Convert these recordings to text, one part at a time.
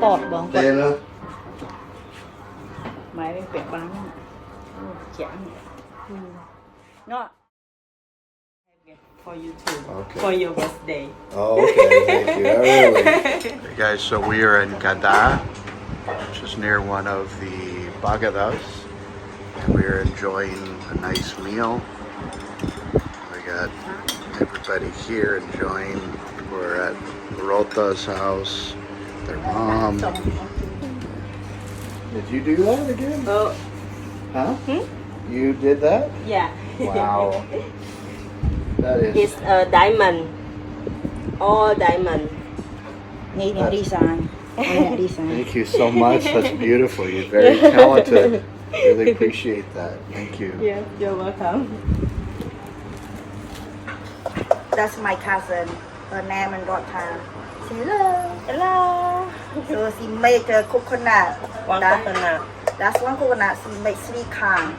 thọt bóng Tên đó. máy bên phía bán chán nó for you too. Okay. For your birthday. Oh, okay. Thank you. Really. Hey guys, so we are in Cabana, which is near one of the Bagadas, and we are enjoying a nice meal. We got everybody here enjoying. We're at Rota's house, their mom. Did you do that again? Oh. Huh? You did that? Yeah. Wow. That is. It's a diamond. All diamond. Need a design. Thank you so much. That's beautiful. You're very talented. Really appreciate that. Thank you. Yeah, you're welcome. That's my cousin. Her name and daughter. Hello. Hello. So she make a coconut. One coconut. That's one coconut. She make 3 kinds.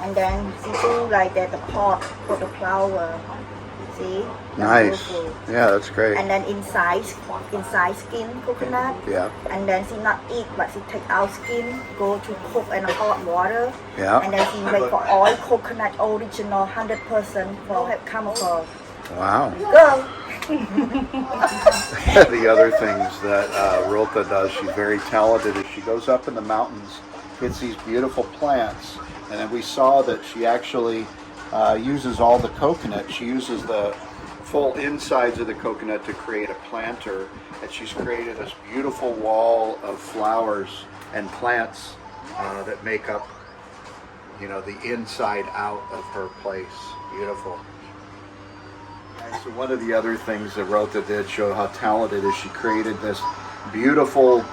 And then she do like that the pot for the flower. See? That's Nice. beautiful. Yeah, that's great. And then inside skin coconut. Yeah. And then she not eat, but she take out skin, go to cook in hot water. Yeah. And then she make for oil coconut original 100% for have chemical. Wow. Go. The other things that Rota does, she's very talented, is she goes up in the mountains, gets these beautiful plants, and then we saw that she actually uses all the coconut. She uses the full insides of the coconut to create a planter, and she's created this beautiful wall of flowers and plants that make up, you know, the inside out of her place. Beautiful. So one of the other things that Rota did show how talented is she created this beautiful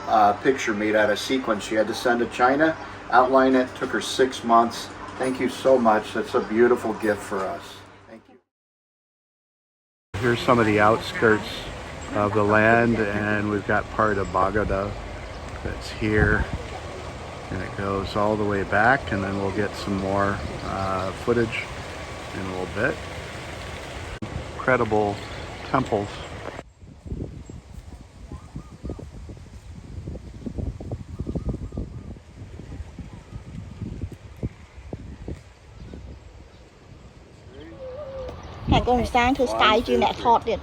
picture made out of sequins. She had to send to China, outline it, took her 6 months. Thank you so much. That's a beautiful gift for us. Thank you. Here's some of the outskirts of the land, and we've got part of Bagada that's here, and it goes all the way back, and then we'll get some more footage in a little bit. Incredible temples. Hãy cùng sang thử style chứ nè thọt điện.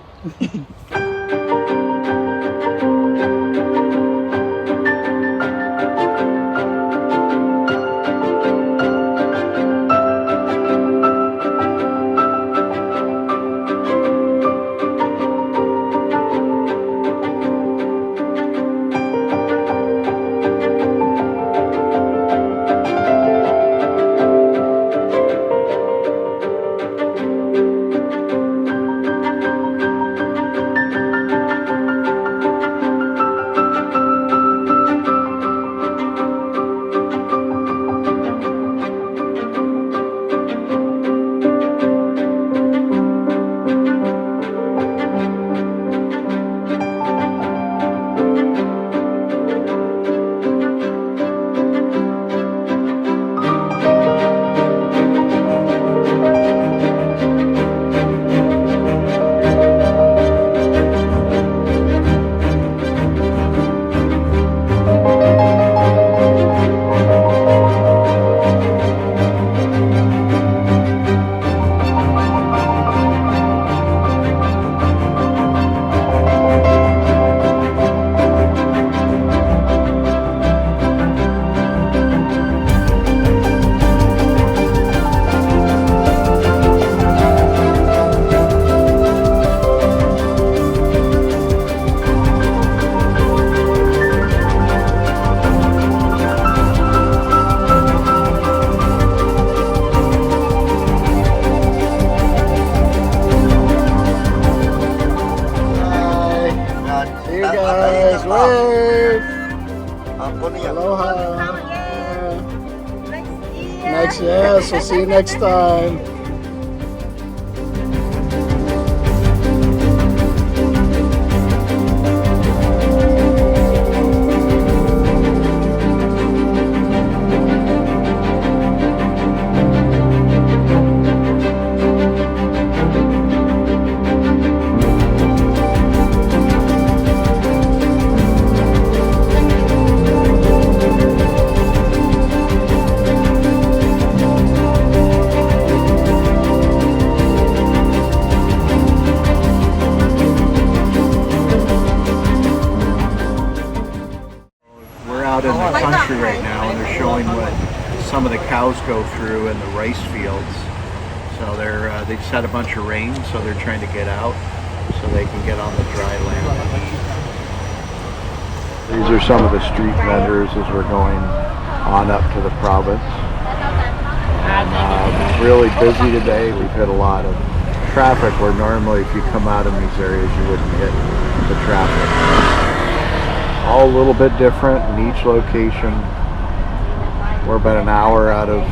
Yes, we'll see you next time. out in the country right now, and they're showing what some of the cows go through in the rice fields. So they just had a bunch of rain, so they're trying to get out so they can get on the dry land. These are some of the street vendors as we're going on up to the province. And really busy today. We've hit a lot of traffic where normally if you come out in these areas you wouldn't hit the traffic. All a little bit different in each location. We're about an hour out of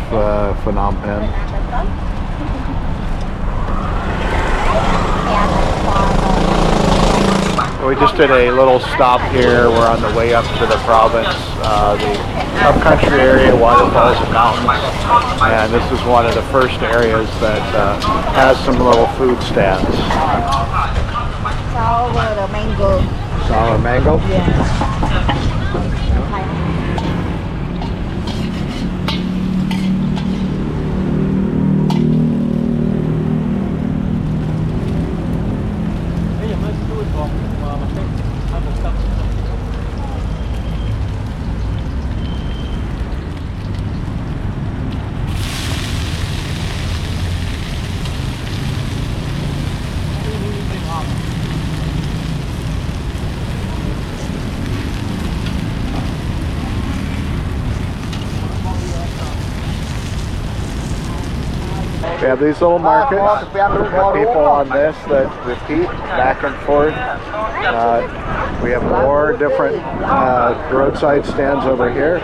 Phnom Penh. We just did a little stop here. We're on the way up to the province, the upcountry area, waterfalls and mountains. And this is one of the first areas that has some little food stands. Sour mango. Sour mango? Yeah. We have these little markets. We have people on this that repeat back and forth. We have more different roadside stands over here.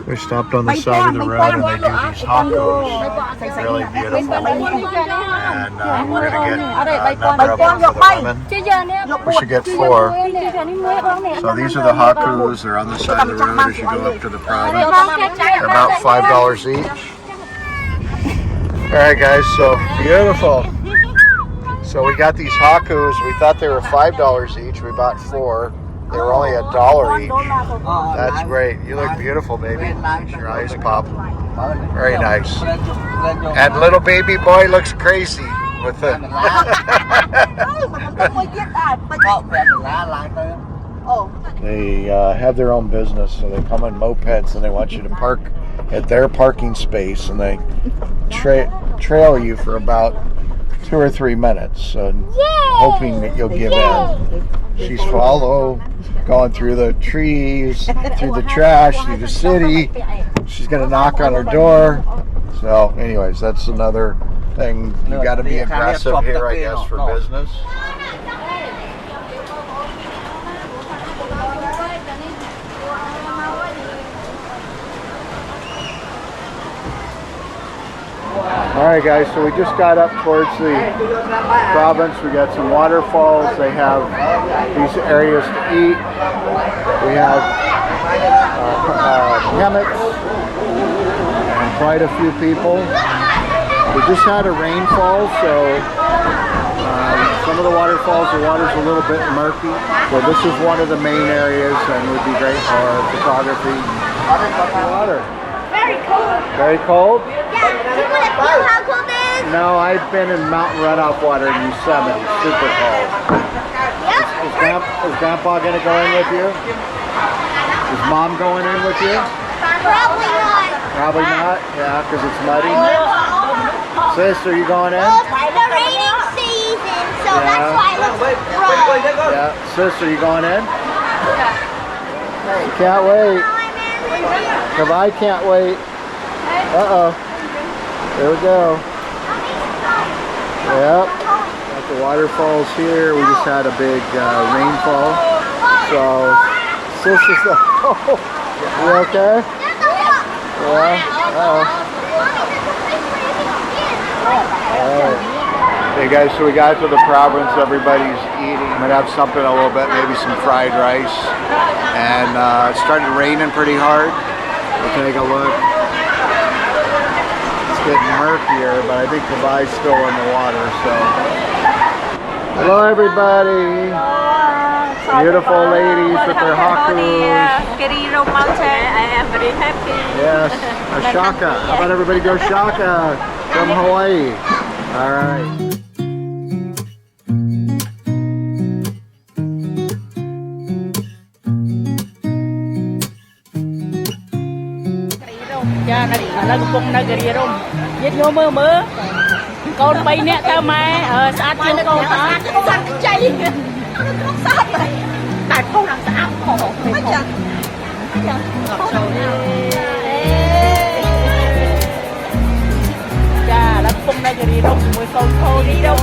We stopped on the side of the road and they do these tacos. Really beautiful. And we're going to get a number of them for the women. We should get 4. So these are the hakus. They're on the side of the road as you go up to the province. They're about $5 each. Alright guys, so beautiful. So we got these hakus. We thought they were $5 each. We bought 4. They were only $1 each. That's great. You look beautiful, baby. Makes your eyes pop. Very nice. And little baby boy looks crazy with it. They have their own business, so they come in mopeds and they want you to park at their parking space, and they trail you for about 2 or 3 minutes, hoping that you'll give in. She's going through the trees, through the trash, through the city. She's going to knock on her door. So anyways, that's another thing. You got to be aggressive here, I guess, for business. Alright guys, so we just got up towards the province. We got some waterfalls. They have these areas to eat. We have hammocks and quite a few people. We just had a rainfall, so some of the waterfalls, the water's a little bit murky. So this is one of the main areas and would be great for photography. Water. Very cold. Very cold? Yeah, do you want to feel how cold it is? No, I've been in mountain runoff water in Yosemite. Super cold. Yep. Is Grandpa going to go in with you? Is Mom going in with you? Probably not. Probably not? Yeah, because it's muddy. Sis, are you going in? Well, it's the raining season, so that's why it looks rough. Yeah. Sis, are you going in? Can't wait. Because I can't wait. Uh-oh. There we go. Yep. Got the waterfalls here. We just had a big rainfall. So, sis is the. You okay? Yeah. Alright. Hey guys, so we got to the province. Everybody's eating. I'm gonna have something a little bit, maybe some fried rice. And it started raining pretty hard. We'll take a look. It's getting murkier, but I think Cabana's still in the water. So, hello everybody. Beautiful ladies with their hakus. Kirirom Mountain. I am very happy. Yes, a shaka. How about everybody go shaka from Hawaii? All right. Cha nó cũng nó gầy rồi, giết ngô mơ mơ, con bay nè tao mai sát chiêu con ta, sát chay, sát này, tại con làm sao khổ, mấy chân, ngọt sầu đi, cha nó cũng nó gầy rồi, mùi sầu thô đi đâu.